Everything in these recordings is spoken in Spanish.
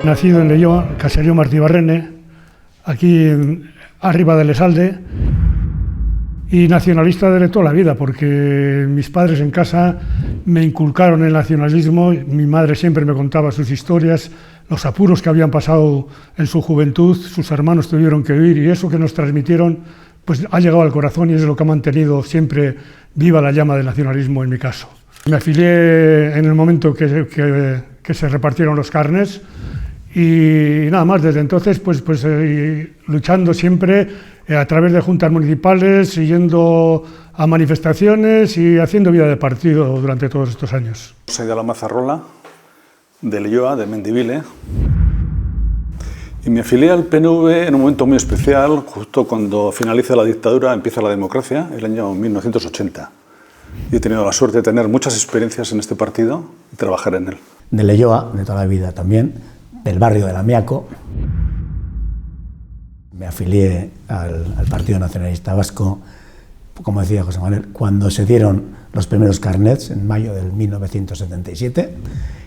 Nacido en Leyoa, caserío Martí Barrene, aquí arriba del Esalde, y nacionalista de toda la vida, porque mis padres en casa me inculcaron el nacionalismo. Mi madre siempre me contaba sus historias, los apuros que habían pasado en su juventud, sus hermanos tuvieron que huir, y eso que nos transmitieron pues ha llegado al corazón y es lo que ha mantenido siempre viva la llama del nacionalismo en mi caso. Me afilié en el momento que se repartieron los carnets y nada más, desde entonces pues luchando siempre a través de juntas municipales, yendo a manifestaciones y haciendo vida de partido durante todos estos años. Soy de la Mazarrola, de Leyoa, de Mendivile, y me afilié al PNV en un momento muy especial, justo cuando finaliza la dictadura, empieza la democracia, el año 1980. Y he tenido la suerte de tener muchas experiencias en este partido y trabajar en él. De Leyoa, de toda la vida también, del barrio de Lamiaco. Me afilié al Partido Nacionalista Vasco, como decía José Manuel, cuando se dieron los primeros carnets, en mayo del 1977,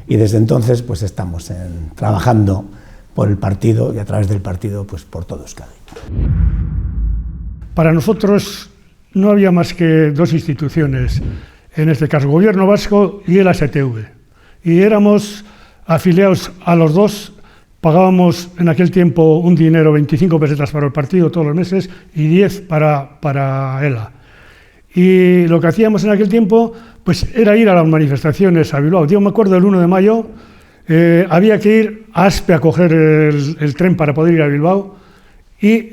y desde entonces pues estamos trabajando por el partido y a través del partido pues por todo Euskadi. Para nosotros no había más que dos instituciones, en este caso Gobierno Vasco y el ASTV, y éramos afiliados a los dos. Pagábamos en aquel tiempo un dinero, 25 pesetas para el partido todos los meses y 10 para ELA. Y lo que hacíamos en aquel tiempo pues era ir a las manifestaciones a Bilbao. Yo me acuerdo del 1 de mayo, había que ir a Aspe a coger el tren para poder ir a Bilbao y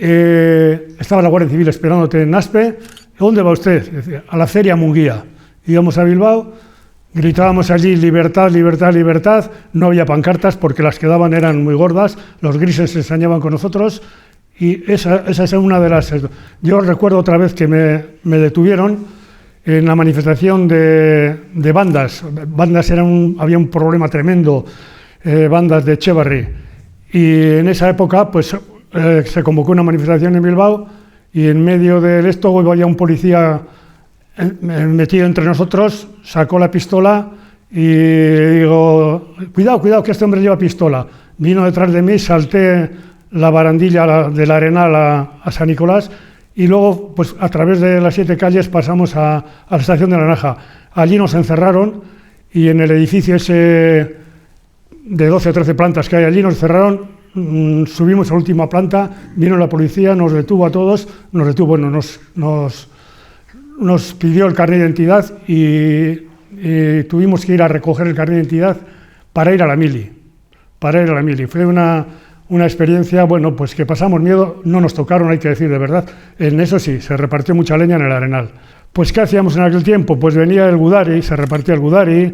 estaba la Guardia Civil esperándote en Aspe. ¿Dónde va usted? Decía, a la Feria Munguía. Íbamos a Bilbao. Gritábamos allí libertad, libertad, libertad. No había pancartas porque las que daban eran muy gordas, los grises se ensañaban con nosotros y esa es una de las... Yo recuerdo otra vez que me detuvieron en la manifestación de bandas. Bandas había un problema tremendo, bandas de Etxebarri. Y en esa época pues se convocó una manifestación en Bilbao y en medio de esto había un policía metido entre nosotros, sacó la pistola y digo, cuidado, cuidado, que este hombre lleva pistola. Vino detrás de mí, salté la barandilla de la Arenal a San Nicolás y luego, pues a través de las 7 calles pasamos a la estación de La Naranja. Allí nos encerraron y en el edificio ese de 12 o 13 plantas que hay allí nos encerraron. Subimos a la última planta, vino la policía, nos detuvo a todos, nos pidió el carnet de identidad y tuvimos que ir a recoger el carnet de identidad para ir a la mili. Fue una experiencia, bueno, pues que pasamos miedo, no nos tocaron, hay que decir de verdad. En eso sí, se repartió mucha leña en el Arenal. Pues ¿qué hacíamos en aquel tiempo? Pues venía el Gudari, se repartía el Gudari,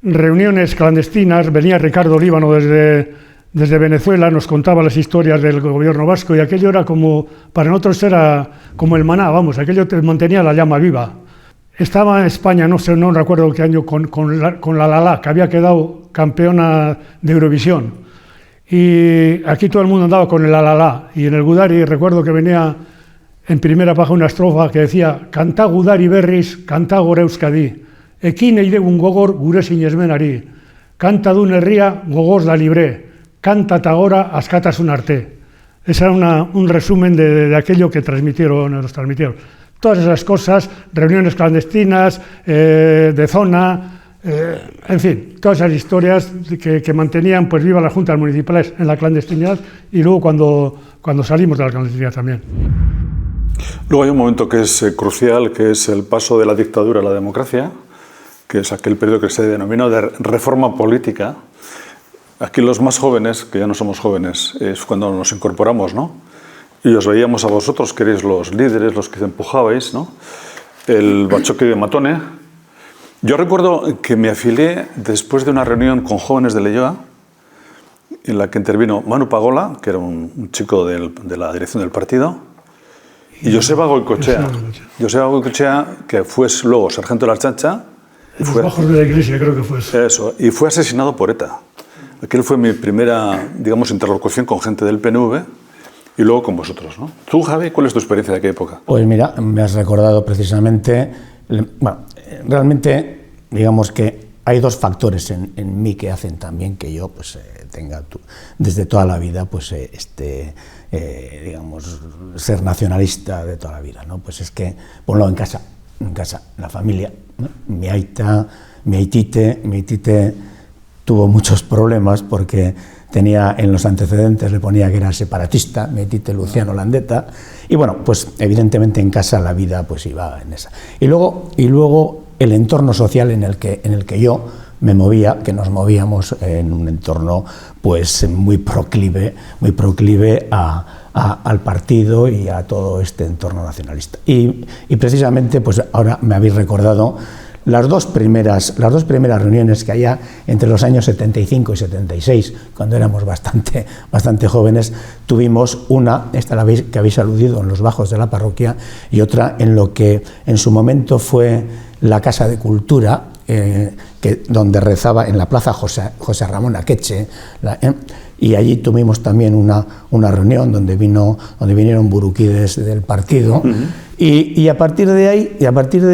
reuniones clandestinas, venía Ricardo Líbano desde Venezuela, nos contaba las historias del Gobierno vasco y aquello era como, para nosotros era como el maná, vamos, aquello te mantenía la llama viva. Estaba en España, no recuerdo qué año, con la Lala, que había quedado campeona de Eurovisión. Y aquí todo el mundo andaba con el Lala. Y en el Gudari recuerdo que venía en primera página una estrofa que decía «Kanta Gudari berriz, kanta gora Euskadi, ekin eiregun gogor gure sinesmenari, kanta dun herria gogoz da libre». Canta agora askatasun arte. Ese era un resumen de aquello que nos transmitieron. Todas esas cosas, reuniones clandestinas, de zona, en fin, todas esas historias que mantenían pues viva las juntas municipales en la clandestinidad y luego cuando salimos de la clandestinidad también. Luego hay un momento que es crucial, que es el paso de la dictadura a la democracia, que es aquel periodo que se denominó de reforma política. Aquí los más jóvenes, que ya no somos jóvenes, es cuando nos incorporamos, ¿no? Y os veíamos a vosotros, que erais los líderes, los que empujabais, ¿no? El Bachoque de Matone. Yo recuerdo que me afilié después de una reunión con jóvenes de Leyoa, en la que intervino Manu Pagola, que era un chico de la dirección del partido, y Joseba Goicoechea. Joseba Goicoechea, que fue luego sargento de la Ertzaintza. En los bajos de la iglesia, creo que fue eso. Eso, y fue asesinado por ETA. Aquel fue mi primera, digamos, interlocución con gente del PNV y luego con vosotros, ¿no? Tú, Javi, ¿cuál es tu experiencia de aquella época? Pues mira, me has recordado precisamente, bueno, realmente, digamos que hay dos factores en mí que hacen también que yo pues, tenga desde toda la vida pues, digamos, ser nacionalista de toda la vida, ¿no? Pues es que, ponlo en casa, la familia, ¿no? Mi aitite tuvo muchos problemas porque tenía en los antecedentes, le ponía que era separatista, mi aitite Luciano Landeta, y bueno, pues evidentemente en casa la vida pues iba en esa. Y luego el entorno social en el que yo me movía, que nos movíamos en un entorno pues muy proclive al partido y a todo este entorno nacionalista. Y precisamente pues ahora me habéis recordado las dos primeras reuniones que había entre los años 75 y 76, cuando éramos bastante jóvenes. Tuvimos una, esta que habéis aludido, en los bajos de la parroquia, y otra en lo que en su momento fue la Casa de Cultura, donde rezaba en la Plaza José Ramón Akeche, y allí tuvimos también una reunión donde vinieron buruquides del partido. Y a partir de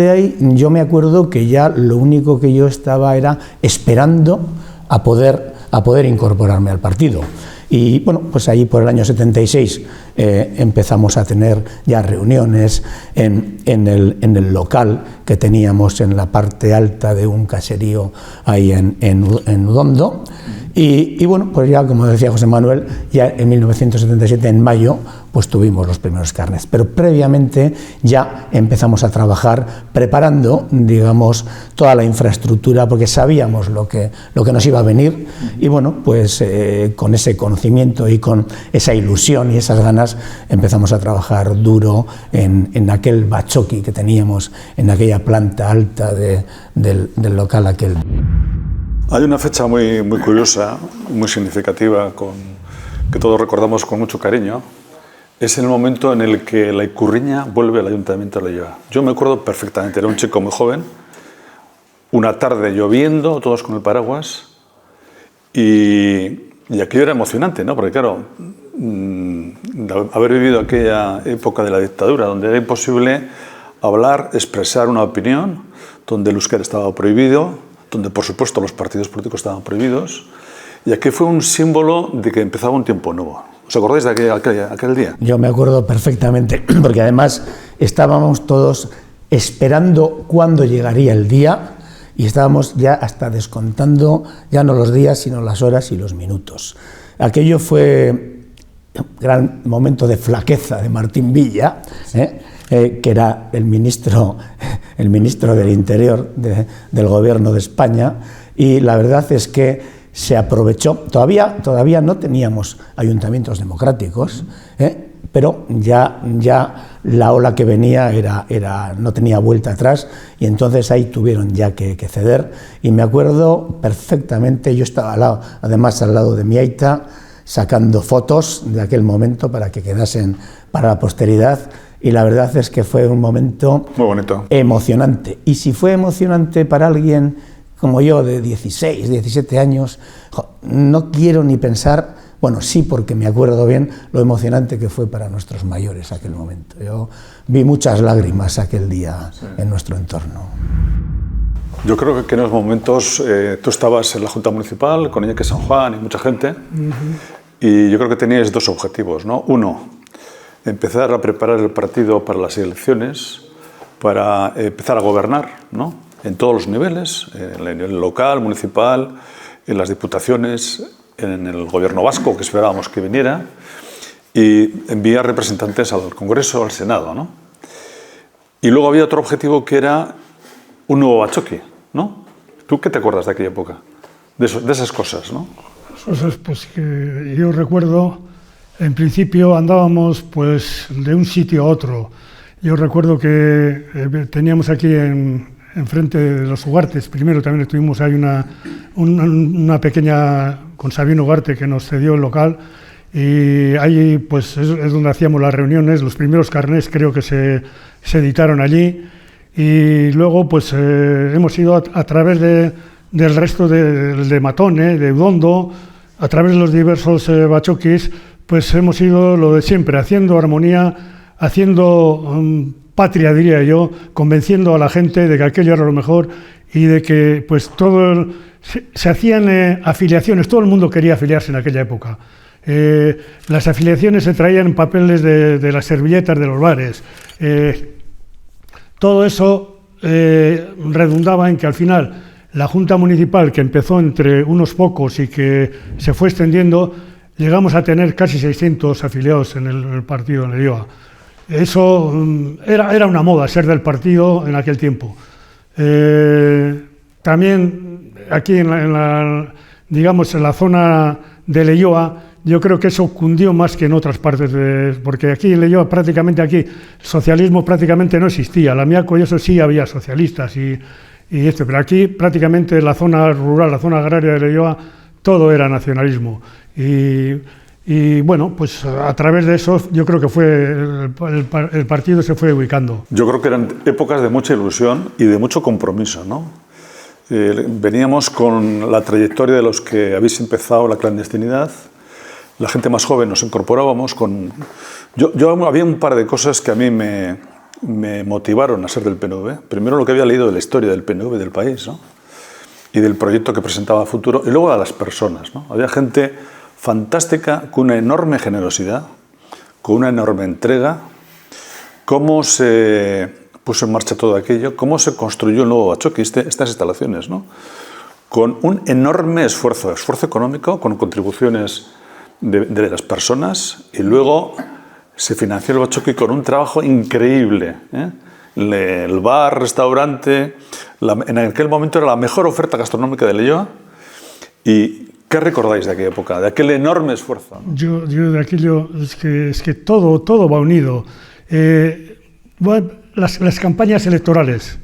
ahí yo me acuerdo que ya lo único que yo estaba era esperando a poder incorporarme al partido. Y bueno, pues ahí por el año 76 empezamos a tener ya reuniones en el local que teníamos en la parte alta de un caserío ahí en Udondo. Y bueno, pues ya como decía José Manuel, ya en 1977, en mayo, pues tuvimos los primeros carnets. Pero previamente ya empezamos a trabajar preparando, digamos, toda la infraestructura, porque sabíamos lo que nos iba a venir. Y bueno, pues con ese conocimiento y con esa ilusión y esas ganas empezamos a trabajar duro en aquel bachoqui que teníamos en aquella planta alta del local aquel. Hay una fecha muy curiosa, muy significativa, que todos recordamos con mucho cariño. Es el momento en el que la Ikurriña vuelve al Ayuntamiento de Leioa. Yo me acuerdo perfectamente, era un chico muy joven, una tarde lloviendo, todos con el paraguas, y aquello era emocionante, ¿no? Porque claro, haber vivido aquella época de la dictadura, donde era imposible hablar, expresar una opinión, donde el euskera estaba prohibido, donde por supuesto los partidos políticos estaban prohibidos, y aquí fue un símbolo de que empezaba un tiempo nuevo. ¿Os acordáis de aquel día? Yo me acuerdo perfectamente, porque además estábamos todos esperando cuándo llegaría el día, y estábamos ya hasta descontando ya no los días, sino las horas y los minutos. Aquello fue un gran momento de flaqueza de Martín Villa, que era el ministro del Interior del Gobierno de España, y la verdad es que se aprovechó. Todavía no teníamos ayuntamientos democráticos, pero ya la ola que venía no tenía vuelta atrás, y entonces ahí tuvieron ya que ceder. Y me acuerdo perfectamente, yo estaba además al lado de mi aita, sacando fotos de aquel momento para que quedasen para la posteridad. Y la verdad es que fue un momento muy bonito, emocionante. Y si fue emocionante para alguien como yo, de 16, 17 años, no quiero ni pensar, bueno, sí, porque me acuerdo bien lo emocionante que fue para nuestros mayores aquel momento. Yo vi muchas lágrimas aquel día en nuestro entorno. Yo creo que en esos momentos tú estabas en la Junta Municipal con Iñaki San Juan y mucha gente, y yo creo que teníais dos objetivos, ¿no? Uno, empezar a preparar el partido para las elecciones, para empezar a gobernar, ¿no? En todos los niveles, en el local, municipal, en las diputaciones, en el gobierno vasco, que esperábamos que viniera, y enviar representantes al Congreso, al Senado, ¿no? Y luego había otro objetivo que era un nuevo bachoqui, ¿no? ¿Tú qué te acuerdas de aquella época? De esas cosas, ¿no? Cosas, pues que yo recuerdo, en principio andábamos pues de un sitio a otro. Yo recuerdo que teníamos aquí enfrente de los Ugartes, primero también estuvimos, hay una pequeña con Sabino Ugarte que nos cedió el local, y ahí pues es donde hacíamos las reuniones. Los primeros carnés creo que se editaron allí, y luego pues hemos ido a través del resto de Matón, de Udondo, a través de los diversos bachoquis, pues hemos ido lo de siempre, haciendo armonía, haciendo patria, diría yo, convenciendo a la gente de que aquello era lo mejor y de que pues se hacían afiliaciones, todo el mundo quería afiliarse en aquella época. Las afiliaciones se traían en papeles de las servilletas de los bares. Todo eso redundaba en que al final la Junta Municipal, que empezó entre unos pocos y que se fue extendiendo, llegamos a tener casi 600 afiliados en el partido de Leioa. Eso era una moda, ser del partido en aquel tiempo. También aquí en la zona de Leioa, yo creo que eso cundió más que en otras partes, porque aquí en Leioa el socialismo prácticamente no existía. La Miaco y eso sí había socialistas pero aquí prácticamente la zona rural, la zona agraria de Leioa, todo era nacionalismo. Y bueno, pues a través de eso yo creo que el partido se fue ubicando. Yo creo que eran épocas de mucha ilusión y de mucho compromiso, ¿no? Veníamos con la trayectoria de los que habéis empezado la clandestinidad. La gente más joven nos incorporábamos con... había un par de cosas que a mí me motivaron a ser del PNV. Primero, lo que había leído de la historia del PNV del país, ¿no? Y del proyecto que presentaba a futuro, y luego a las personas, ¿no? Había gente fantástica, con una enorme generosidad, con una enorme entrega. Cómo se puso en marcha todo aquello, cómo se construyó el nuevo Bachoqui, estas instalaciones, ¿no? Con un enorme esfuerzo económico, con contribuciones de las personas, y luego se financió el Bachoqui con un trabajo increíble, ¿eh? El bar, restaurante, en aquel momento era la mejor oferta gastronómica de Leioa. ¿Y qué recordáis de aquella época, de aquel enorme esfuerzo? Yo de aquello, es que todo va unido. Las campañas electorales.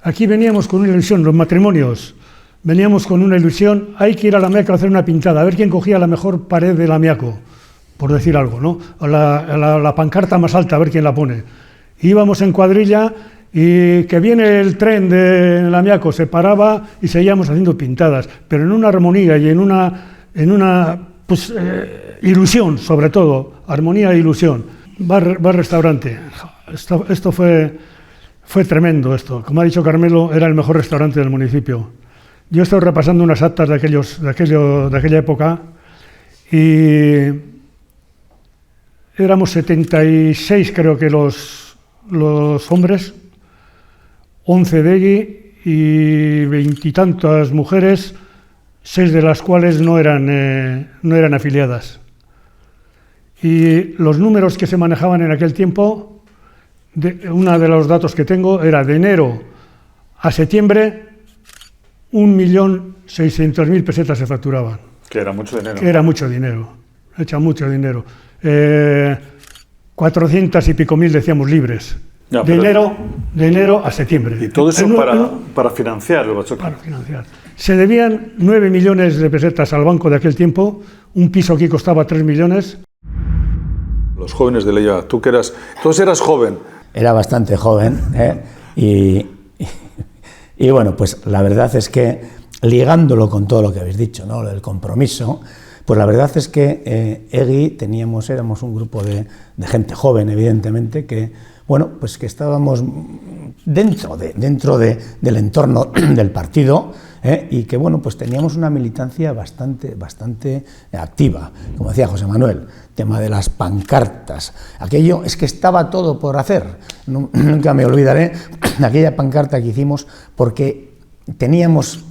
Aquí veníamos con una ilusión, los matrimonios. Veníamos con una ilusión, hay que ir a la Miaco a hacer una pintada, a ver quién cogía la mejor pared de la Miaco, por decir algo, ¿no? O la pancarta más alta, a ver quién la pone. Íbamos en cuadrilla y que viene el tren de la Miaco, se paraba y seguíamos haciendo pintadas, pero en una armonía y en una ilusión, sobre todo, armonía e ilusión. Bar restaurante, esto fue tremendo esto. Como ha dicho Carmelo, era el mejor restaurante del municipio. Yo he estado repasando unas actas de aquella época y éramos 76, creo que los hombres, 11 degui y 20 y tantas mujeres, 6 de las cuales no eran afiliadas. Y los números que se manejaban en aquel tiempo, uno de los datos que tengo era de enero a septiembre, 1.600.000 pesetas se facturaban. Que era mucho dinero. Que era mucho dinero, hecha mucho dinero. 400 y pico mil decíamos libres. Ya, de enero a septiembre. Y todo eso para financiar el Bachoqui. Para financiar. Se debían 9 millones de pesetas al banco de aquel tiempo. Un piso aquí costaba 3 millones. Los jóvenes de Leioa, tú eras joven. Era bastante joven, y bueno, pues la verdad es que, ligándolo con todo lo que habéis dicho, ¿no? El compromiso, pues la verdad es que EGI éramos un grupo de gente joven, evidentemente, que, bueno, pues que estábamos dentro del entorno del partido, y que, bueno, pues teníamos una militancia bastante activa, como decía José Manuel, tema de las pancartas. Aquello es que estaba todo por hacer. Nunca me olvidaré de aquella pancarta que hicimos, porque teníamos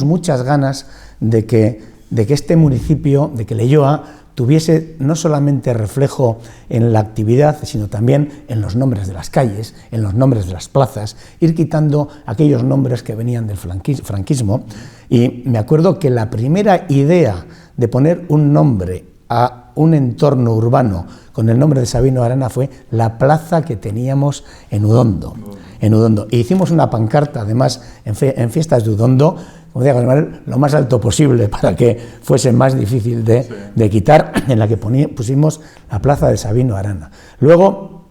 muchas ganas de que este municipio, de que Leioa tuviese no solamente reflejo en la actividad, sino también en los nombres de las calles, en los nombres de las plazas, ir quitando aquellos nombres que venían del franquismo. Y me acuerdo que la primera idea de poner un nombre a un entorno urbano con el nombre de Sabino Arana fue la plaza que teníamos en Udondo. E hicimos una pancarta, además, en fiestas de Udondo, como decía José Manuel, lo más alto posible para que fuese más difícil de quitar, en la que pusimos la plaza de Sabino Arana. Luego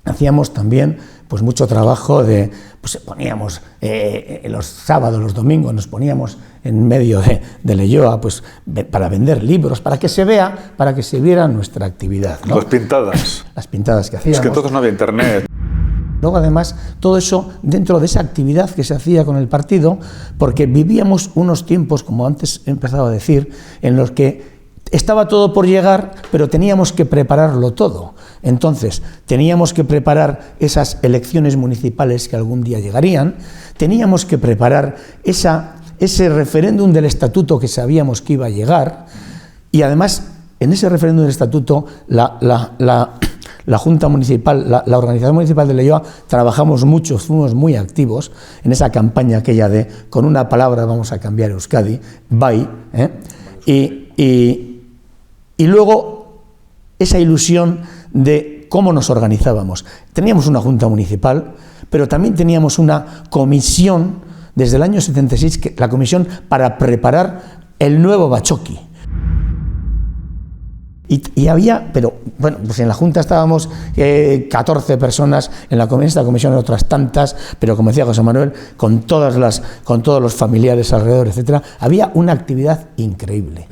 hacíamos también pues mucho trabajo poníamos los sábados, los domingos, nos poníamos en medio de Leioa, pues para vender libros, para que se viera nuestra actividad, ¿no? Las pintadas. Las pintadas que hacíamos. Es que entonces no había internet. Luego, además, todo eso dentro de esa actividad que se hacía con el partido, porque vivíamos unos tiempos, como antes he empezado a decir, en los que estaba todo por llegar, pero teníamos que prepararlo todo. Entonces, teníamos que preparar esas elecciones municipales que algún día llegarían, teníamos que preparar ese referéndum del estatuto que sabíamos que iba a llegar, y además, en ese referéndum del estatuto, la Junta Municipal, la Organización Municipal de Leioa, trabajamos mucho, fuimos muy activos en esa campaña aquella de con una palabra vamos a cambiar Euskadi, BAI, y luego esa ilusión de cómo nos organizábamos. Teníamos una Junta Municipal, pero también teníamos una comisión, desde el año 76, la comisión para preparar el nuevo Bachoqui. Y había, pero bueno, pues en la Junta estábamos 14 personas, en esta comisión otras tantas, pero como decía José Manuel, con todos los familiares alrededor, etcétera, había una actividad increíble.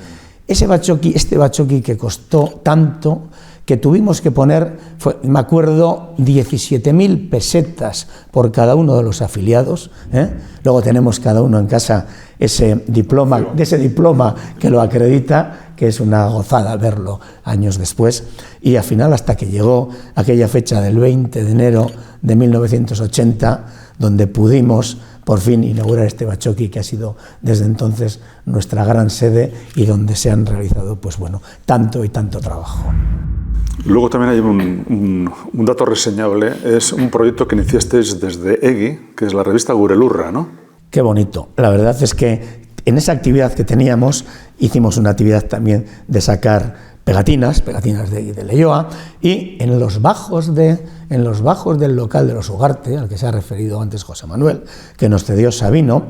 Este Bachoqui que costó tanto, que tuvimos que poner, me acuerdo, 17.000 pesetas por cada uno de los afiliados, Luego tenemos cada uno en casa ese diploma que lo acredita, que es una gozada verlo años después, y al final hasta que llegó aquella fecha del 20 de enero de 1980, donde pudimos por fin inaugurar este Bachoqui, que ha sido desde entonces nuestra gran sede y donde se han realizado, pues bueno, tanto y tanto trabajo. Luego también hay un dato reseñable, es un proyecto que iniciasteis desde EGI, que es la revista Gurelurra, ¿no? Qué bonito. La verdad es que en esa actividad que teníamos, hicimos una actividad también de sacar pegatinas de Leioa, y en los bajos del local de los Ugarte, al que se ha referido antes José Manuel, que nos cedió Sabino,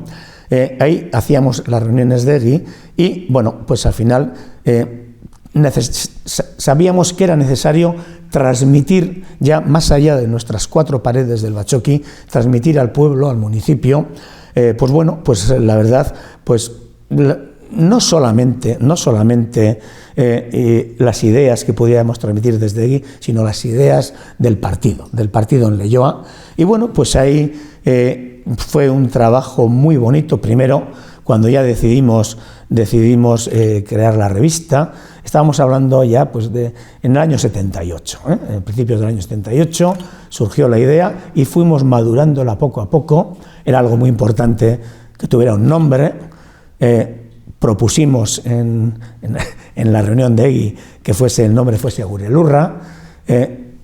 ahí hacíamos las reuniones de EGI, y bueno, pues al final sabíamos que era necesario transmitir, ya más allá de nuestras 4 paredes del Bachoqui, transmitir al pueblo, al municipio, pues bueno, pues la verdad, pues no solamente las ideas que podíamos transmitir desde aquí, sino las ideas del partido en Leioa. Y bueno, pues ahí fue un trabajo muy bonito. Primero, cuando ya decidimos crear la revista, estábamos hablando ya pues en el año 78, en principios del año 78 surgió la idea y fuimos madurándola poco a poco. Era algo muy importante que tuviera un nombre. Propusimos en la reunión de EGI que el nombre fuese Gurelurra.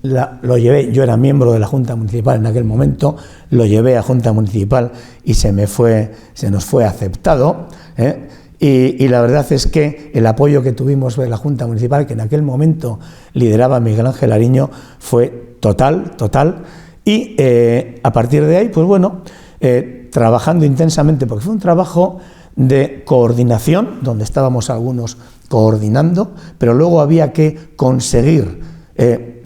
Lo llevé, yo era miembro de la Junta Municipal en aquel momento, lo llevé a Junta Municipal y se nos fue aceptado, y la verdad es que el apoyo que tuvimos de la Junta Municipal, que en aquel momento lideraba Miguel Ángel Ariño, fue total, y a partir de ahí, pues bueno, trabajando intensamente, porque fue un trabajo de coordinación, donde estábamos algunos coordinando, pero luego había que conseguir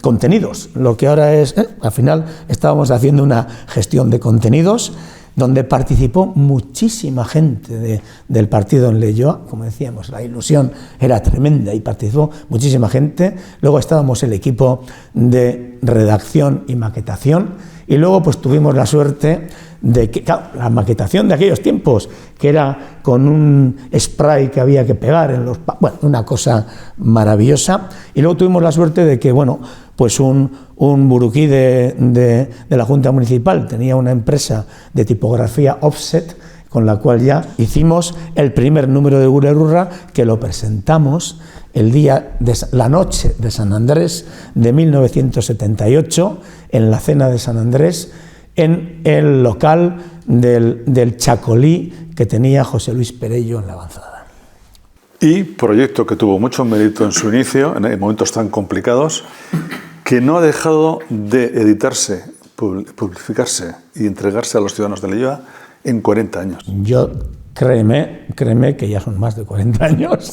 contenidos, lo que ahora es, al final estábamos haciendo una gestión de contenidos, donde participó muchísima gente del partido en Leioa, como decíamos, la ilusión era tremenda y participó muchísima gente. Luego estábamos el equipo de redacción y maquetación, y luego pues tuvimos la suerte de que, claro, la maquetación de aquellos tiempos, que era con un spray que había que pegar en los... Bueno, una cosa maravillosa. Y luego tuvimos la suerte de que, bueno, pues un buruquí de la Junta Municipal tenía una empresa de tipografía offset, con la cual ya hicimos el primer número de Gurelurra, que lo presentamos la noche de San Andrés de 1978, en la cena de San Andrés, en el local del Chacolí que tenía José Luis Perello en la Avanzada. Y proyecto que tuvo mucho mérito en su inicio, en momentos tan complicados, que no ha dejado de editarse, publicarse y entregarse a los ciudadanos de Leioa en 40 años. Créeme que ya son más de 40 años,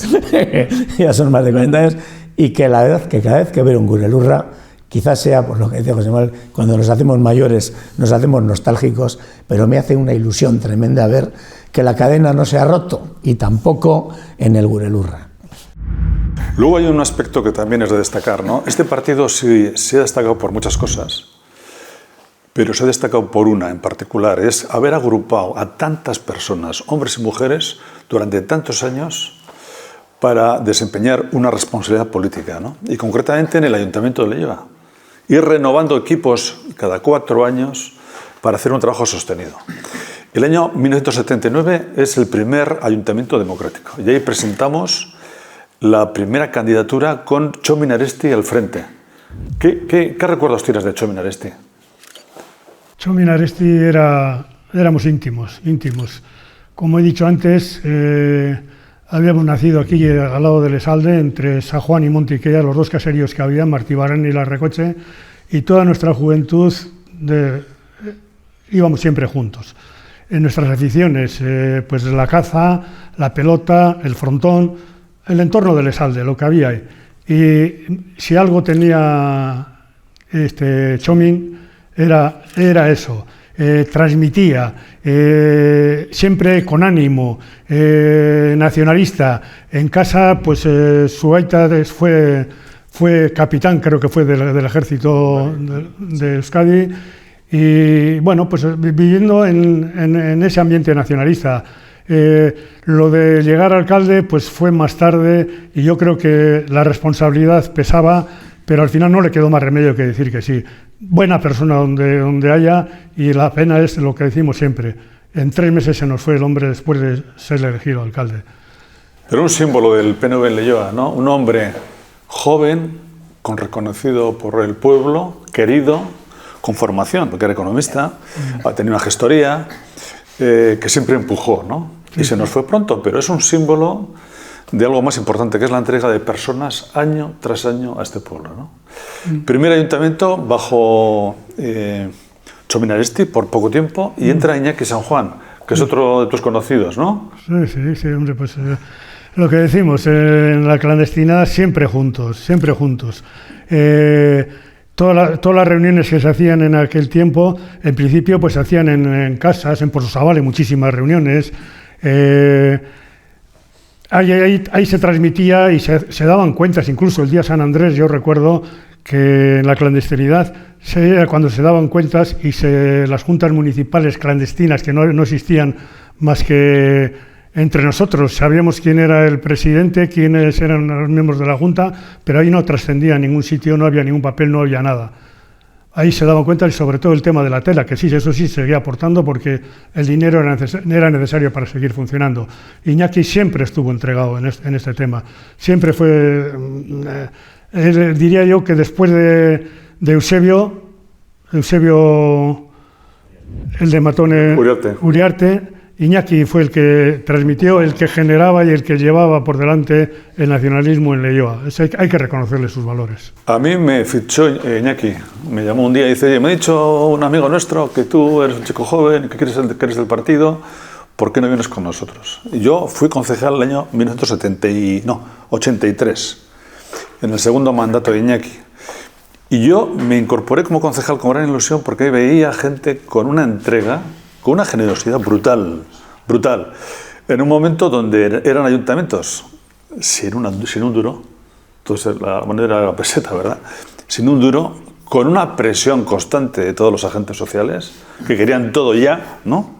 y que la verdad que cada vez que veo un Gurelurra, quizás sea por lo que decía José Manuel, cuando nos hacemos mayores nos hacemos nostálgicos, pero me hace una ilusión tremenda ver que la cadena no se ha roto, y tampoco en el Gurelurra. Luego hay un aspecto que también es de destacar, ¿no? Este partido sí se ha destacado por muchas cosas, pero se ha destacado por una en particular, es haber agrupado a tantas personas, hombres y mujeres, durante tantos años para desempeñar una responsabilidad política, ¿no? Y concretamente en el Ayuntamiento de Leioa. Ir renovando equipos cada 4 años para hacer un trabajo sostenido. El año 1979 es el primer ayuntamiento democrático y ahí presentamos la primera candidatura con Txomin Aresti al frente. ¿Qué recuerdos tienes de Txomin Aresti? Txomin Aresti éramos íntimos. Como he dicho antes, habíamos nacido aquí al lado de Lesalde, entre San Juan y Montiquella, los 2 caseríos que había, Martibarán y La Recoche, y toda nuestra juventud íbamos siempre juntos. En nuestras aficiones, pues la caza, la pelota, el frontón, el entorno de Lesalde, lo que había ahí. Y si algo tenía Txomin, era eso. Transmitía, siempre con ánimo, nacionalista. En casa, pues su aita fue capitán, creo que fue del ejército de Euskadi, y bueno, pues viviendo en ese ambiente nacionalista. Lo de llegar alcalde pues fue más tarde y yo creo que la responsabilidad pesaba, pero al final no le quedó más remedio que decir que sí. Buena persona donde haya, y la pena es lo que decimos siempre. En 3 meses se nos fue el hombre después de ser elegido alcalde. Pero un símbolo del PNV en Leioa, ¿no? Un hombre joven, reconocido por el pueblo, querido, con formación, porque era economista, ha tenido una gestoría, que siempre empujó, ¿no? Y se nos fue pronto, pero es un símbolo de algo más importante, que es la entrega de personas año tras año a este pueblo, ¿no? Primer ayuntamiento bajo Txomin Aresti por poco tiempo, y entra Iñaki San Juan, que es otro de tus conocidos, ¿no? Sí, hombre, pues lo que decimos, en la clandestinidad siempre juntos. Todas las reuniones que se hacían en aquel tiempo, en principio, pues se hacían en casas, en Portosabale, muchísimas reuniones. Ahí se transmitía y se daban cuentas, incluso el día San Andrés, yo recuerdo que en la clandestinidad, cuando se daban cuentas y las juntas municipales clandestinas, que no existían más que entre nosotros, sabíamos quién era el presidente, quiénes eran los miembros de la junta, pero ahí no trascendía a ningún sitio, no había ningún papel, no había nada. Ahí se daban cuenta, y sobre todo el tema de la tela, que sí, eso sí seguía aportando porque el dinero era necesario para seguir funcionando. Iñaki siempre estuvo entregado en este tema. Siempre fue, diría yo que después de Eusebio, el de Matone Uriarte, Iñaki fue el que transmitió, el que generaba y el que llevaba por delante el nacionalismo en Leioa. Hay que reconocerle sus valores. A mí me fichó Iñaki, me llamó un día y dice: me ha dicho un amigo nuestro que tú eres un chico joven, que eres del partido, ¿por qué no vienes con nosotros? Y yo fui concejal el año 1983, en el segundo mandato de Iñaki. Y yo me incorporé como concejal con gran ilusión porque veía gente con una entrega, con una generosidad brutal, en un momento donde eran ayuntamientos sin un duro, entonces la moneda era la peseta, ¿verdad? Sin un duro, con una presión constante de todos los agentes sociales, que querían todo ya, ¿no?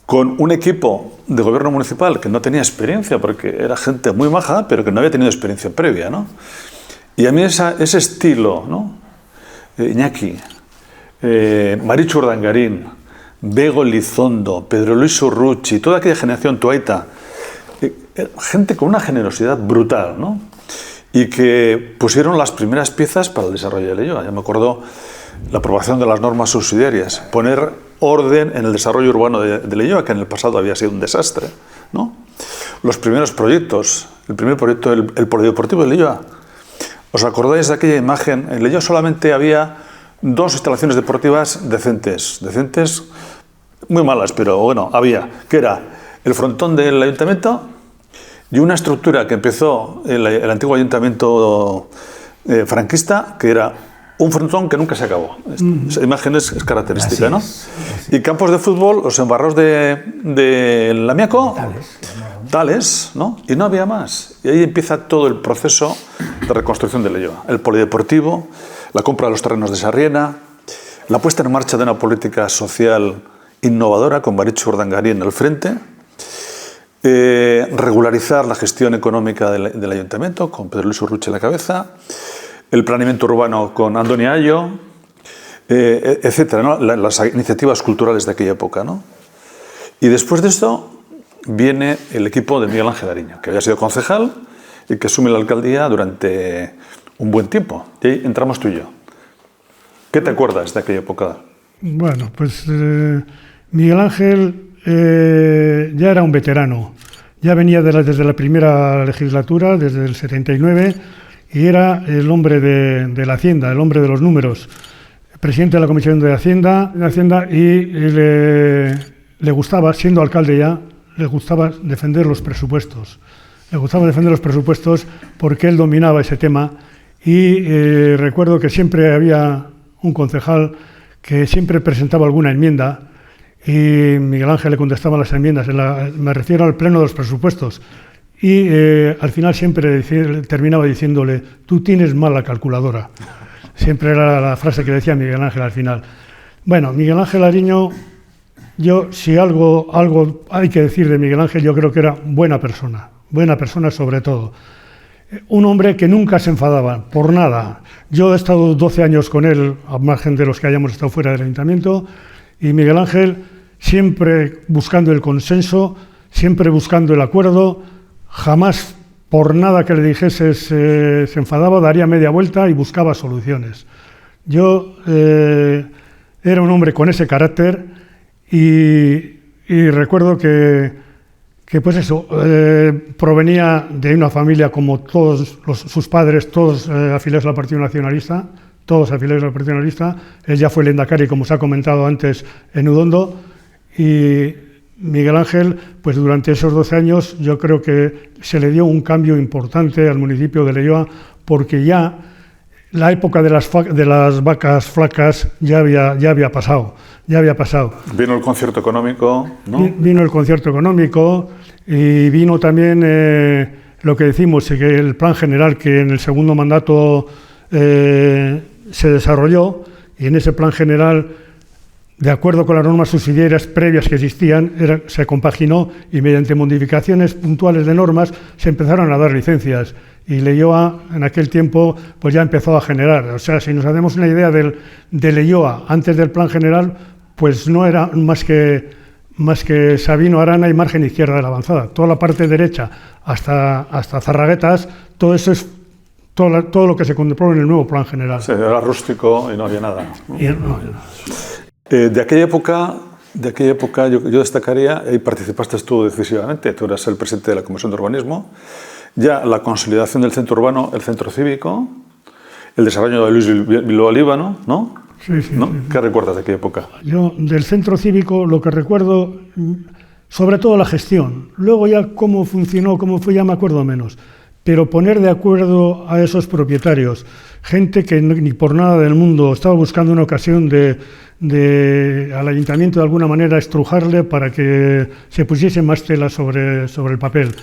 Con un equipo de gobierno municipal que no tenía experiencia, porque era gente muy maja, pero que no había tenido experiencia previa, ¿no? Y a mí ese estilo, ¿no? Iñaki, Marichu Urdangarín, Bego Lizondo, Pedro Luis Urruchi, toda aquella generación tuaita, gente con una generosidad brutal, ¿no? Y que pusieron las primeras piezas para el desarrollo de Leioa. Ya me acuerdo la aprobación de las normas subsidiarias, poner orden en el desarrollo urbano de Leioa, que en el pasado había sido un desastre, ¿no? Los primeros proyectos, el primer proyecto del polideportivo de Leioa. ¿Os acordáis de aquella imagen? En Leioa solamente había 2 instalaciones deportivas decentes, muy malas, pero bueno, había, que era el frontón del ayuntamiento y una estructura que empezó el antiguo ayuntamiento franquista, que era un frontón que nunca se acabó. Esa imagen es característica, ¿no? Y campos de fútbol, los embarrados de Lamiaco, tales, ¿no? Y no había más. Y ahí empieza todo el proceso de reconstrucción de Leioa. El polideportivo, la compra de los terrenos de Sarriena, la puesta en marcha de una política social innovadora con Marichu Urdangarín al frente, regularizar la gestión económica del ayuntamiento con Pedro Luis Urruche a la cabeza, el planeamiento urbano con Andoni Ayo, etcétera, ¿no? Las iniciativas culturales de aquella época, ¿no? Y después de esto viene el equipo de Miguel Ángel Ariño, que había sido concejal y que asume la alcaldía durante un buen tiempo. Y ahí entramos tú y yo. ¿Qué te acuerdas de aquella época? Bueno, pues Miguel Ángel ya era un veterano. Ya venía desde la primera legislatura, desde el 79, y era el hombre de la Hacienda, el hombre de los números. Presidente de la Comisión de Hacienda y le gustaba, siendo alcalde ya, le gustaba defender los presupuestos. Le gustaba defender los presupuestos porque él dominaba ese tema y recuerdo que siempre había un concejal que siempre presentaba alguna enmienda y Miguel Ángel le contestaba las enmiendas, me refiero al pleno de los presupuestos, y al final siempre terminaba diciéndole: tú tienes mala calculadora. Siempre era la frase que decía Miguel Ángel al final. Bueno, Miguel Ángel Ariño, si algo hay que decir de Miguel Ángel, yo creo que era buena persona sobre todo. Un hombre que nunca se enfadaba por nada. Yo he estado 12 años con él, a margen de los que hayamos estado fuera del ayuntamiento, y Miguel Ángel siempre buscando el consenso, siempre buscando el acuerdo, jamás por nada que le dijese se enfadaba, daría media vuelta y buscaba soluciones. Yo era un hombre con ese carácter y recuerdo que pues eso, provenía de una familia como todos sus padres, todos afiliados al Partido Nacionalista, Él ya fue lehendakari, como se ha comentado antes, en Udondo, y Miguel Ángel, pues durante esos 12 años yo creo que se le dio un cambio importante al municipio de Leioa, porque ya la época de las vacas flacas ya había pasado. Vino el concierto económico, ¿no? Vino el concierto económico y vino también lo que decimos, que el plan general que en el segundo mandato se desarrolló, y en ese plan general, de acuerdo con las normas subsidiarias previas que existían, se compaginó y mediante modificaciones puntuales de normas se empezaron a dar licencias. Y Leioa en aquel tiempo pues ya empezó a generar. O sea, si nos hacemos una idea de Leioa antes del plan general, pues no era más que Sabino Arana y margen izquierda de la avanzada. Toda la parte derecha hasta Zarraguetas, todo eso es todo lo que se contempló en el nuevo plan general. Sí, era rústico y no había nada, ¿no? De aquella época yo destacaría, y participaste tú decisivamente, tú eras el presidente de la Comisión de Urbanismo, ya la consolidación del centro urbano, el centro cívico, el desarrollo de Luis Bilbao Líbano, ¿no? Sí, ¿no? Sí. ¿Qué recuerdas de aquella época? Yo del centro cívico lo que recuerdo, sobre todo la gestión. Luego ya cómo funcionó, cómo fue, ya me acuerdo menos. Pero poner de acuerdo a esos propietarios, gente que ni por nada del mundo estaba buscando una ocasión al ayuntamiento de alguna manera estrujarle para que se pusiese más tela sobre el papel.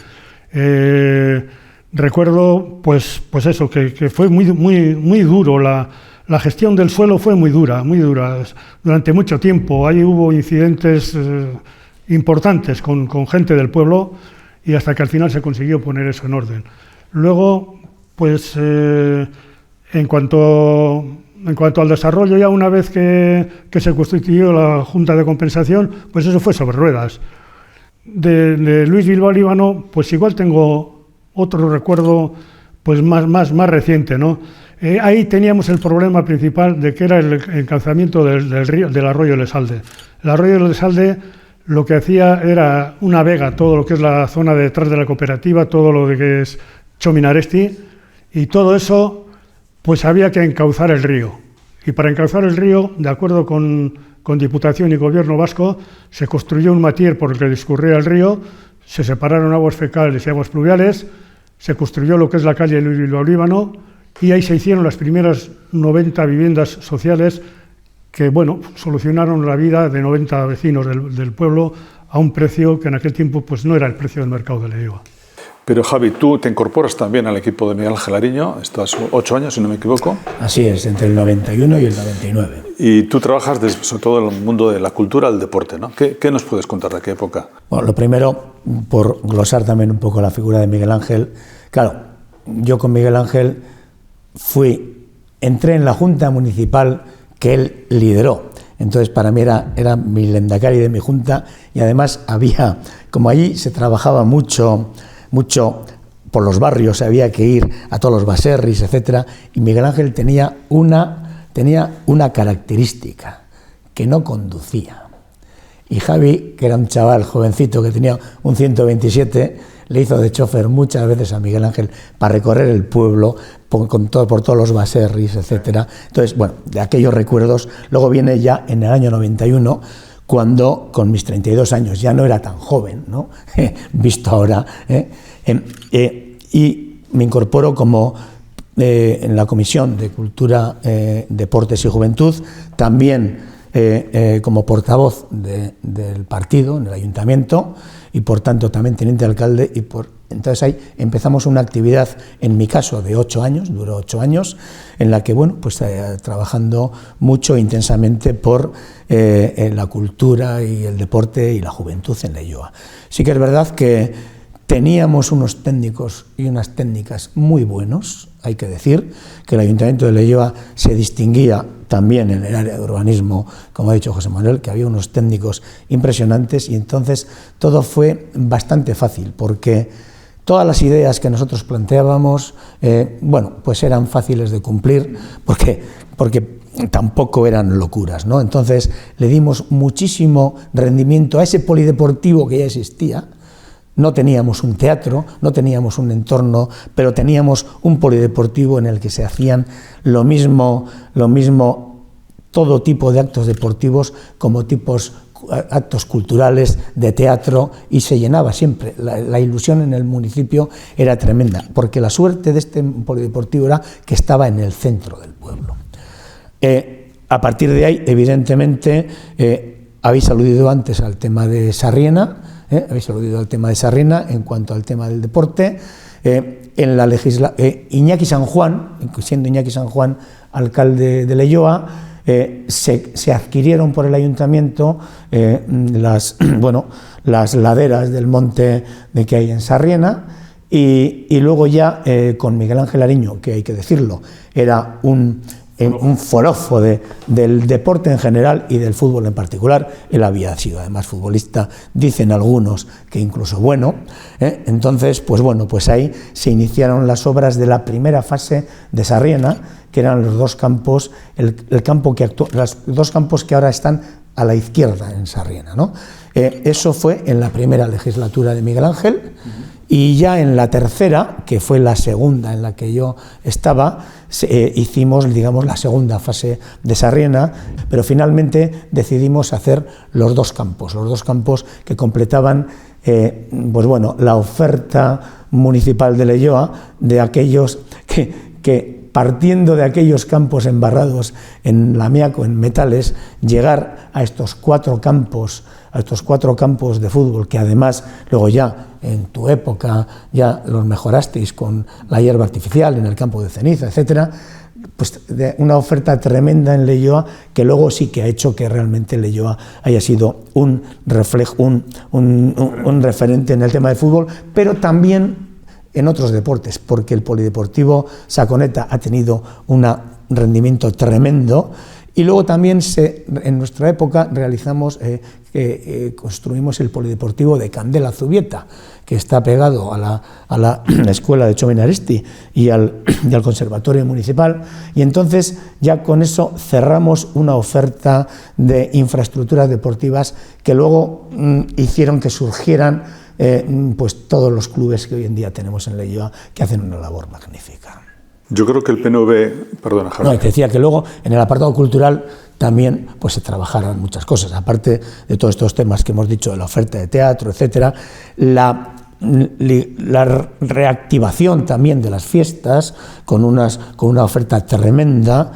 Recuerdo pues eso, que fue muy duro, la gestión del suelo fue muy dura, durante mucho tiempo. Ahí hubo incidentes importantes con gente del pueblo y hasta que al final se consiguió poner eso en orden. Luego, pues en cuanto al desarrollo, ya una vez que se constituyó la Junta de Compensación, pues eso fue sobre ruedas. De Luis Bilbao Líbano, pues igual tengo otro recuerdo pues más reciente, ¿no? Ahí teníamos el problema principal de que era el encalzamiento del arroyo de Salde. El arroyo de Salde lo que hacía era una vega, todo lo que es la zona detrás de la cooperativa, todo lo de que es Chominaresti, y todo eso pues había que encauzar el río. Y para encauzar el río, de acuerdo con Diputación y Gobierno vasco, se construyó un matier por el que discurría el río, se separaron aguas fecales y aguas pluviales, se construyó lo que es la calle Luis Bilbao Líbano, y ahí se hicieron las primeras 90 viviendas sociales que, bueno, solucionaron la vida de 90 vecinos del pueblo a un precio que en aquel tiempo pues no era el precio del mercado de Leioa. Pero Javi, tú te incorporas también al equipo de Miguel Ángel Ariño, estás 8 años, si no me equivoco. Así es, entre el 91 y el 99. Y tú trabajas sobre todo en el mundo de la cultura, el deporte, ¿no? ¿Qué nos puedes contar de qué época? Bueno, lo primero, por glosar también un poco la figura de Miguel Ángel. Claro, yo con Miguel Ángel entré en la Junta Municipal que él lideró. Entonces, para mí era mi lehendakari de mi junta, y además había, como allí se trabajaba mucho por los barrios, había que ir a todos los baserris, etcétera, y Miguel Ángel tenía una característica, que no conducía. Y Javi, que era un chaval jovencito que tenía un 127, le hizo de chofer muchas veces a Miguel Ángel para recorrer el pueblo por todos los baserris, etcétera. Entonces, bueno, de aquellos recuerdos. Luego viene ya en el año 91, cuando con mis 32 años ya no era tan joven, ¿no? Visto ahora, y me incorporo como en la Comisión de Cultura, Deportes y Juventud, también como portavoz del partido en el ayuntamiento, y por tanto también teniente alcalde, entonces ahí empezamos una actividad, en mi caso de 8 años, duró 8 años, en la que, bueno, pues trabajando mucho e intensamente por la cultura y el deporte y la juventud en Leioa. Sí que es verdad que teníamos unos técnicos y unas técnicas muy buenos. Hay que decir que el Ayuntamiento de Leioa se distinguía también en el área de urbanismo, como ha dicho José Manuel, que había unos técnicos impresionantes, y entonces todo fue bastante fácil, porque todas las ideas que nosotros planteábamos, bueno, pues eran fáciles de cumplir, porque tampoco eran locuras, ¿no? Entonces le dimos muchísimo rendimiento a ese polideportivo que ya existía. No teníamos un teatro, no teníamos un entorno, pero teníamos un polideportivo en el que se hacían lo mismo, todo tipo de actos deportivos como actos culturales, de teatro, y se llenaba siempre. La ilusión en el municipio era tremenda, porque la suerte de este polideportivo era que estaba en el centro del pueblo. A partir de ahí, evidentemente, habéis aludido antes al tema de Sarriena. Habéis aludido al tema de Sarriena en cuanto al tema del deporte. En la Iñaki San Juan, siendo Iñaki San Juan alcalde de Leioa, se adquirieron por el ayuntamiento las laderas del monte que hay en Sarriena, y luego ya con Miguel Ángel Ariño, que hay que decirlo, era un forofo del deporte en general y del fútbol en particular. Él había sido además futbolista, dicen algunos que incluso bueno. Entonces, pues bueno, pues ahí se iniciaron las obras de la primera fase de Sarriena, que eran los dos campos, los dos campos que ahora están a la izquierda en Sarriena, ¿no? Eso fue en la primera legislatura de Miguel Ángel. Y ya en la tercera, que fue la segunda en la que yo estaba, hicimos, digamos, la segunda fase de Sarriena, pero finalmente decidimos hacer los dos campos que completaban pues bueno, la oferta municipal de Leioa, de aquellos que partiendo de aquellos campos embarrados en lamiaco, en metales, llegar a estos cuatro campos de fútbol, que además luego ya en tu época ya los mejorasteis con la hierba artificial en el campo de ceniza, etcétera, pues de una oferta tremenda en Leioa, que luego sí que ha hecho que realmente Leioa haya sido un referente en el tema de fútbol, pero también en otros deportes, porque el polideportivo Saconeta ha tenido un rendimiento tremendo. Y luego también en nuestra época construimos el polideportivo de Candela Zubieta, que está pegado a la escuela de Chominaresti y al conservatorio municipal, y entonces ya con eso cerramos una oferta de infraestructuras deportivas que luego hicieron que surgieran pues todos los clubes que hoy en día tenemos en Leioa, que hacen una labor magnífica. Yo creo que el PNV... Perdona, Javier. No, te decía que luego en el apartado cultural también pues se trabajaron muchas cosas, aparte de todos estos temas que hemos dicho, de la oferta de teatro, etcétera, la reactivación también de las fiestas con una oferta tremenda.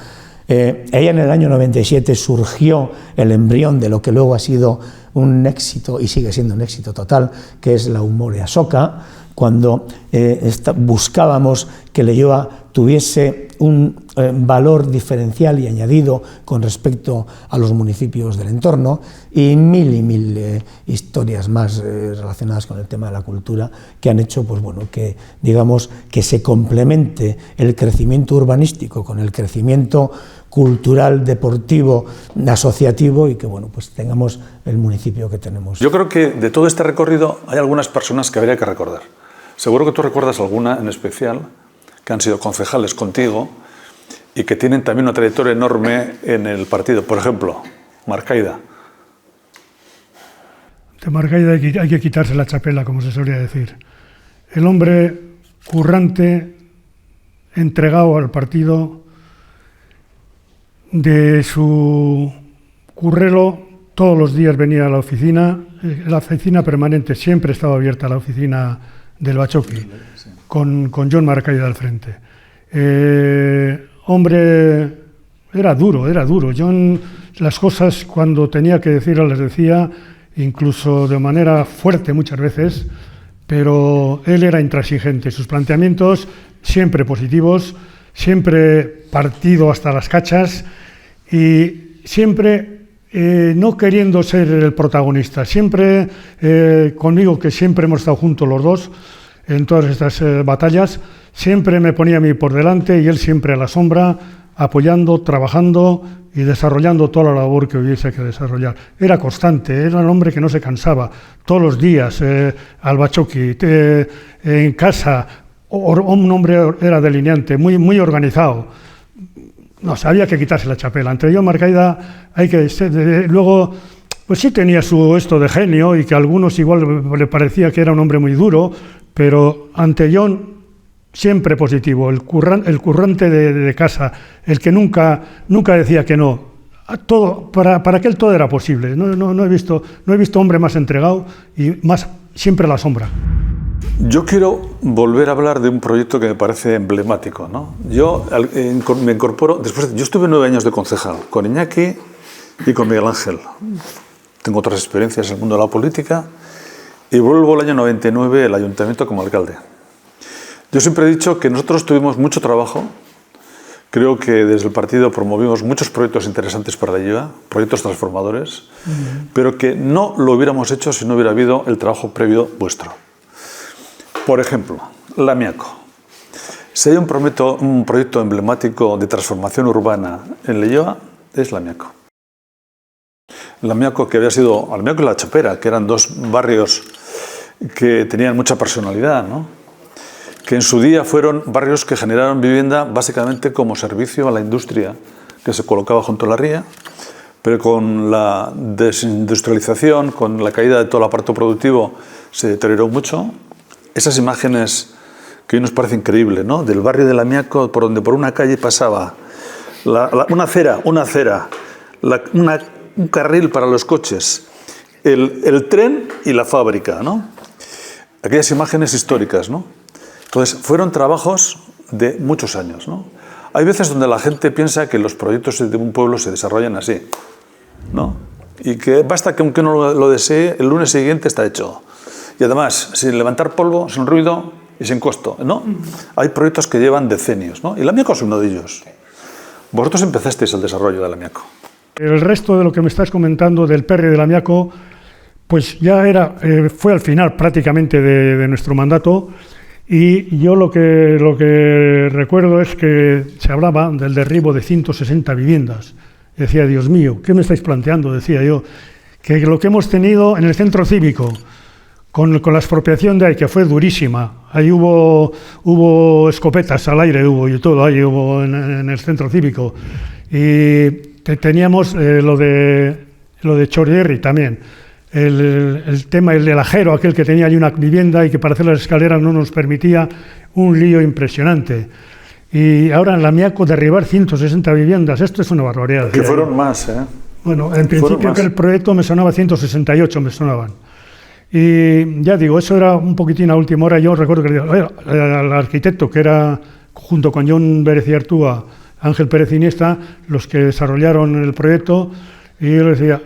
Ella en el año 97 surgió el embrión de lo que luego ha sido un éxito y sigue siendo un éxito total, que es la Umorea Soca, cuando buscábamos que Leioa tuviese un valor diferencial y añadido con respecto a los municipios del entorno, y mil historias más relacionadas con el tema de la cultura que han hecho, pues bueno, que digamos que se complemente el crecimiento urbanístico con el crecimiento cultural, deportivo, asociativo, y que bueno, pues tengamos el municipio que tenemos. Yo creo que de todo este recorrido hay algunas personas que habría que recordar. Seguro que tú recuerdas alguna en especial, que han sido concejales contigo y que tienen también una trayectoria enorme en el partido. Por ejemplo, Marcaida. De Marcaida hay que quitarse la chapela, como se solía decir. El hombre currante, entregado al partido, de su currelo, todos los días venía a la oficina permanente, siempre estaba abierta la oficina del Bachoqui, con John Marcaida al frente. Hombre, era duro. John, las cosas cuando tenía que decirlas las decía, incluso de manera fuerte muchas veces, pero él era intransigente. Sus planteamientos siempre positivos, siempre partido hasta las cachas y siempre no queriendo ser el protagonista, siempre conmigo, que siempre hemos estado juntos los dos en todas estas batallas, siempre me ponía a mí por delante y él siempre a la sombra, apoyando, trabajando y desarrollando toda la labor que hubiese que desarrollar. Era constante, era un hombre que no se cansaba, todos los días, al Bachoqui, en casa. Un hombre era delineante, muy organizado. No, había que quitarse la chapela. Entre John Marcaida hay que... Luego, pues sí tenía esto de genio y que a algunos igual le parecía que era un hombre muy duro, pero ante John siempre positivo, el currante de casa, el que nunca decía que no. Todo, para aquel todo era posible. No he visto hombre más entregado y más siempre a la sombra. Yo quiero volver a hablar de un proyecto que me parece emblemático, ¿no? Yo me incorporo, yo estuve 9 años de concejal, con Iñaki y con Miguel Ángel. Tengo otras experiencias en el mundo de la política y vuelvo el año 99 al ayuntamiento como alcalde. Yo siempre he dicho que nosotros tuvimos mucho trabajo. Creo que desde el partido promovimos muchos proyectos interesantes para Leioa, proyectos transformadores, pero que no lo hubiéramos hecho si no hubiera habido el trabajo previo vuestro. Por ejemplo, Lamiaco. Si hay un proyecto emblemático de transformación urbana en Leioa, es Lamiaco. Lamiaco, que había sido Lamiaco y La Chopera, que eran dos barrios que tenían mucha personalidad, ¿no? Que en su día fueron barrios que generaron vivienda básicamente como servicio a la industria que se colocaba junto a la ría, pero con la desindustrialización, con la caída de todo el aparato productivo, se deterioró mucho. Esas imágenes que hoy nos parece increíble, ¿no? Del barrio de Lamiaco, por donde por una calle pasaba una acera, un carril para los coches, el tren y la fábrica, ¿no? Aquellas imágenes históricas, ¿no? Entonces, fueron trabajos de muchos años, ¿no? Hay veces donde la gente piensa que los proyectos de un pueblo se desarrollan así, ¿no? Y que basta que aunque uno lo desee, el lunes siguiente está hecho. Y además, sin levantar polvo, sin ruido y sin costo, ¿no? Hay proyectos que llevan decenios, ¿no? Y Lamiaco es uno de ellos. Vosotros empezasteis el desarrollo de Lamiaco. El resto de lo que me estás comentando del PERRE de Lamiaco, pues ya fue al final prácticamente de nuestro mandato, y yo lo que recuerdo es que se hablaba del derribo de 160 viviendas. Decía, Dios mío, ¿qué me estáis planteando? Decía yo, que lo que hemos tenido en el centro cívico, con la expropiación de ahí, que fue durísima. Ahí hubo escopetas al aire, y todo ahí hubo en el centro cívico. Y teníamos lo de Chorierri también. El tema, el del ajero, aquel que tenía allí una vivienda y que para hacer las escaleras no nos permitía, un lío impresionante. Y ahora en Lamiaco derribar 160 viviendas, esto es una barbaridad. Que fueron más, ¿eh? Bueno, en principio que el proyecto me sonaba 168, me sonaban. Y ya digo, eso era un poquitín a última hora. Yo recuerdo que el arquitecto, que era junto con John Pérez y Artúa, Ángel Pérez Iniesta, los que desarrollaron el proyecto, y yo le decía,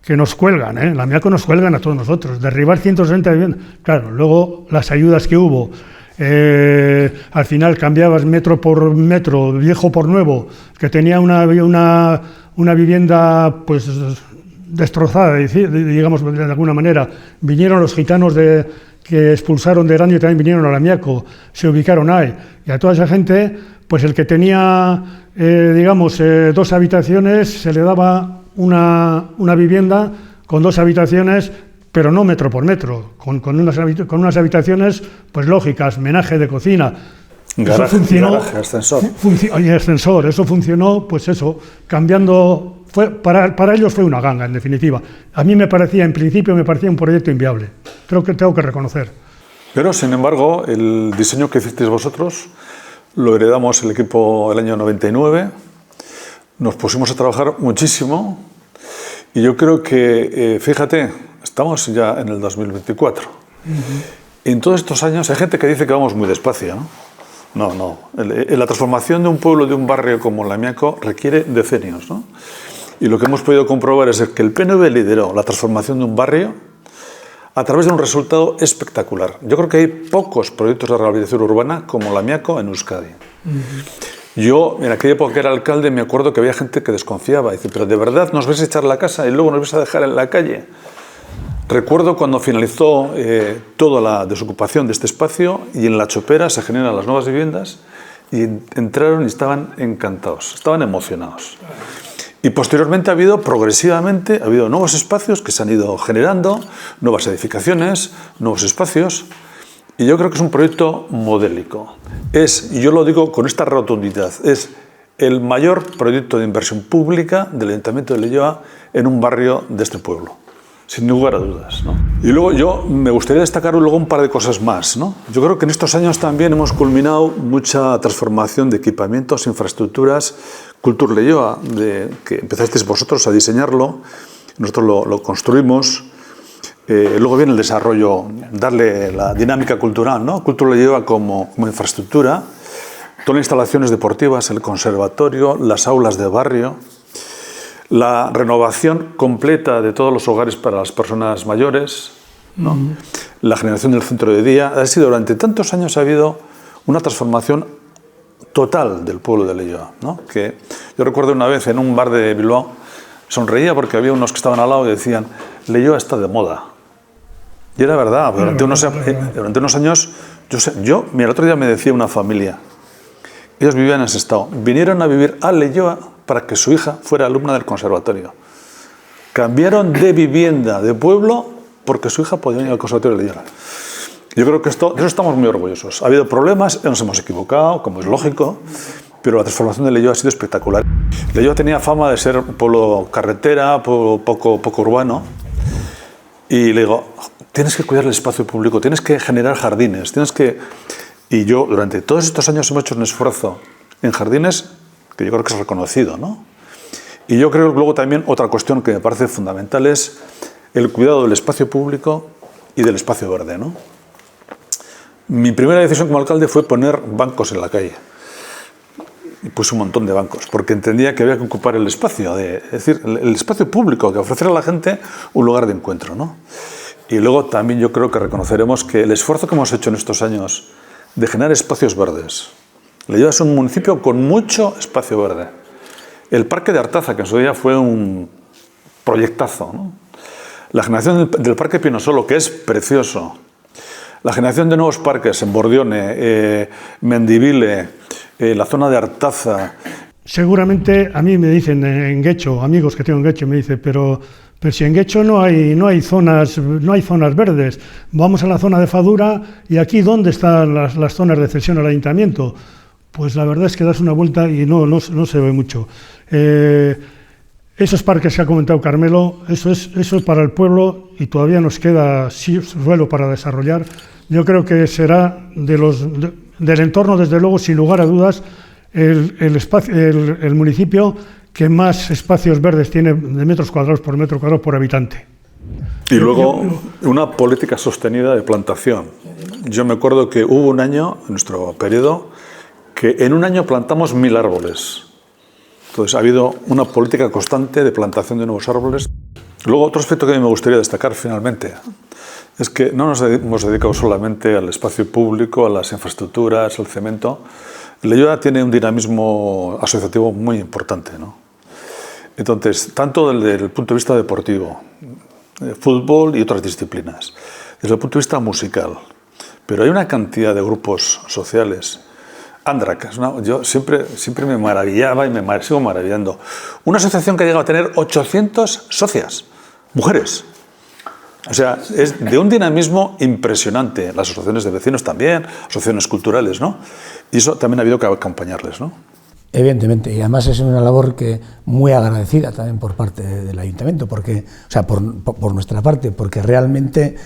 que nos cuelgan, la Miaco nos cuelgan a todos nosotros, derribar 160 viviendas. Claro, luego las ayudas que hubo, al final cambiabas metro por metro, viejo por nuevo, que tenía una vivienda pues destrozada, digamos de alguna manera. Vinieron los gitanos que expulsaron de Erandio, también vinieron a la Miaco, se ubicaron ahí, y a toda esa gente, pues el que tenía, digamos, 2 habitaciones, se le daba una vivienda con 2 habitaciones, pero no metro por metro, con unas habitaciones pues lógicas, menaje de cocina. Garaje, eso funcionó, ascensor. Y ascensor, eso funcionó, pues eso, cambiando. Para ellos fue una ganga, en definitiva. A mí en principio me parecía un proyecto inviable. Creo que tengo que reconocer. Pero, sin embargo, el diseño que hicisteis vosotros lo heredamos el equipo el año 99. Nos pusimos a trabajar muchísimo y yo creo que, fíjate, estamos ya en el 2024. En todos estos años hay gente que dice que vamos muy despacio, ¿no? No. La transformación de un pueblo, de un barrio como la Miaco, requiere decenios, ¿no? Y lo que hemos podido comprobar es que el PNV lideró la transformación de un barrio a través de un resultado espectacular. Yo creo que hay pocos proyectos de rehabilitación urbana como la Miaco en Euskadi. Yo, en aquella época que era alcalde, me acuerdo que había gente que desconfiaba. Dice, pero ¿de verdad nos vais a echar la casa y luego nos vais a dejar en la calle? Recuerdo cuando finalizó toda la desocupación de este espacio y en La Chopera se generan las nuevas viviendas y entraron y estaban encantados, estaban emocionados. Y posteriormente progresivamente ha habido nuevos espacios que se han ido generando, nuevas edificaciones, nuevos espacios. Y yo creo que es un proyecto modélico. Y yo lo digo con esta rotundidad, es el mayor proyecto de inversión pública del Ayuntamiento de Leioa en un barrio de este pueblo, sin lugar a dudas, ¿no? Y luego yo me gustaría destacar luego un par de cosas más, ¿no? Yo creo que en estos años también hemos culminado mucha transformación de equipamientos, infraestructuras. Cultur Leioa, que empezasteis vosotros a diseñarlo, nosotros lo construimos. Luego viene el desarrollo, darle la dinámica cultural, ¿no? Cultur Leioa como infraestructura, todas las instalaciones deportivas, el conservatorio, las aulas de barrio, la renovación completa de todos los hogares para las personas mayores, ¿no? La generación del centro de día. Ha sido, durante tantos años ha habido una transformación total del pueblo de Leioa, ¿no? Que yo recuerdo una vez en un bar de Bilbao, sonreía porque había unos que estaban al lado y decían, Leioa está de moda. Y era verdad, durante unos años, mira, el otro día me decía una familia, ellos vivían en Sestao, vinieron a vivir a Leioa para que su hija fuera alumna del conservatorio. Cambiaron de vivienda, de pueblo, porque su hija podía ir al conservatorio de Leioa. Yo creo que de eso estamos muy orgullosos. Ha habido problemas, nos hemos equivocado, como es lógico, pero la transformación de Leioa ha sido espectacular. Leioa tenía fama de ser un pueblo carretera, poco urbano, y le digo, tienes que cuidar el espacio público, tienes que generar jardines, Y yo, durante todos estos años, hemos hecho un esfuerzo en jardines que yo creo que es reconocido, ¿no? Y yo creo que luego también otra cuestión que me parece fundamental es el cuidado del espacio público y del espacio verde, ¿no? Mi primera decisión como alcalde fue poner bancos en la calle. Y puse un montón de bancos, porque entendía que había que ocupar el espacio, es decir, el espacio público, que ofrecer a la gente un lugar de encuentro, ¿no? Y luego también yo creo que reconoceremos que el esfuerzo que hemos hecho en estos años de generar espacios verdes. Leioa es un municipio con mucho espacio verde. El Parque de Artaza, que en su día fue un proyectazo, ¿no? La generación del Parque Pinosolo, que es precioso. La generación de nuevos parques en Bordione, Mendivile, la zona de Artaza. Seguramente a mí me dicen en Guecho, amigos que tengo en Guecho, me dicen, pero si en Guecho no hay zonas verdes, vamos a la zona de Fadura y aquí ¿dónde están las zonas de cesión al ayuntamiento? Pues la verdad es que das una vuelta y no se ve mucho. Esos parques que ha comentado Carmelo, eso es para el pueblo y todavía nos queda suelo para desarrollar. Yo creo que será del entorno, desde luego, sin lugar a dudas, el municipio que más espacios verdes tiene de metros cuadrados por habitante. Y luego una política sostenida de plantación. Yo me acuerdo que hubo un año, en nuestro periodo, que en un año plantamos 1000 árboles. Entonces ha habido una política constante de plantación de nuevos árboles. Luego, otro aspecto que a mí me gustaría destacar finalmente es que no nos hemos dedicado solamente al espacio público, a las infraestructuras, al cemento. Leioa tiene un dinamismo asociativo muy importante, ¿no? Entonces, tanto desde el punto de vista deportivo, fútbol y otras disciplinas, desde el punto de vista musical, pero hay una cantidad de grupos sociales, Andracas, ¿no? Yo siempre me maravillaba y me sigo maravillando. Una asociación que ha llegado a tener 800 socias, mujeres. O sea, es de un dinamismo impresionante. Las asociaciones de vecinos también, asociaciones culturales, ¿no? Y eso también ha habido que acompañarles, ¿no? Evidentemente, y además es una labor que muy agradecida también por parte del ayuntamiento, porque, o sea, por nuestra parte, porque realmente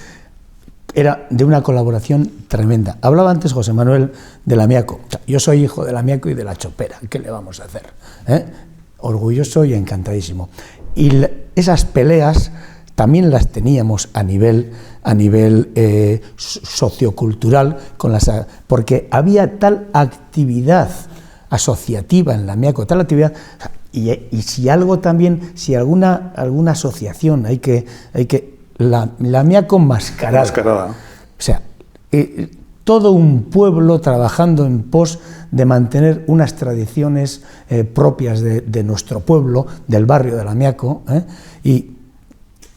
era de una colaboración tremenda. Hablaba antes José Manuel de Lamiaco. O sea, yo soy hijo de Lamiaco y de la Chopera. ¿Qué le vamos a hacer? Orgulloso y encantadísimo. Y esas peleas también las teníamos a nivel sociocultural, porque había tal actividad asociativa en Lamiaco, tal actividad, y si algo también, si alguna asociación hay que Lamiaco mascarada. O sea, todo un pueblo trabajando en pos de mantener unas tradiciones propias de nuestro pueblo, del barrio de Lamiaco, y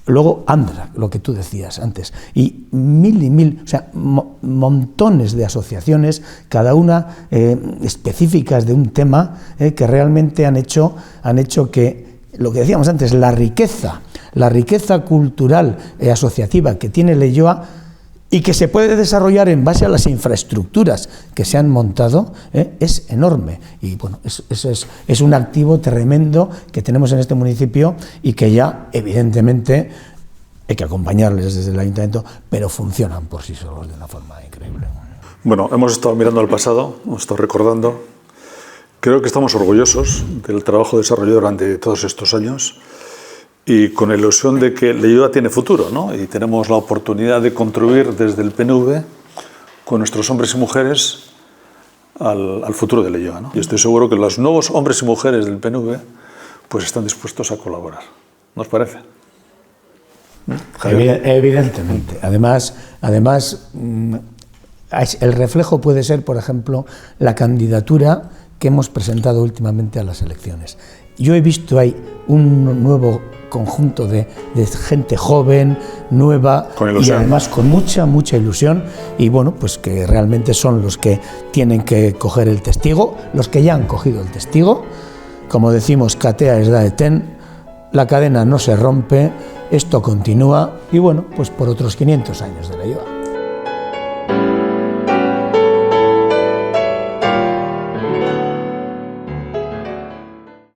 luego Andra, lo que tú decías antes, y mil, o sea, montones de asociaciones, cada una específicas de un tema, que realmente han hecho que, lo que decíamos antes, la riqueza cultural e asociativa que tiene Leioa y que se puede desarrollar en base a las infraestructuras que se han montado, es enorme. Y bueno, es un activo tremendo que tenemos en este municipio y que ya, evidentemente, hay que acompañarles desde el ayuntamiento, pero funcionan por sí solos de una forma increíble. Bueno, hemos estado mirando al pasado, hemos estado recordando. Creo que estamos orgullosos del trabajo desarrollado durante todos estos años y con la ilusión de que Leioa tiene futuro, ¿no? Y tenemos la oportunidad de contribuir desde el PNV con nuestros hombres y mujeres al futuro de Leioa, ¿no? Y estoy seguro que los nuevos hombres y mujeres del PNV pues están dispuestos a colaborar. ¿Nos parece? Evidentemente. Además, el reflejo puede ser, por ejemplo, la candidatura que hemos presentado últimamente a las elecciones. Yo he visto ahí un nuevo conjunto de gente joven, nueva, y además con mucha ilusión, y bueno, pues que realmente son los que tienen que coger el testigo, los que ya han cogido el testigo. Como decimos, Catea es da eten, la cadena no se rompe, esto continúa, y bueno, pues por otros 500 años de Leioa.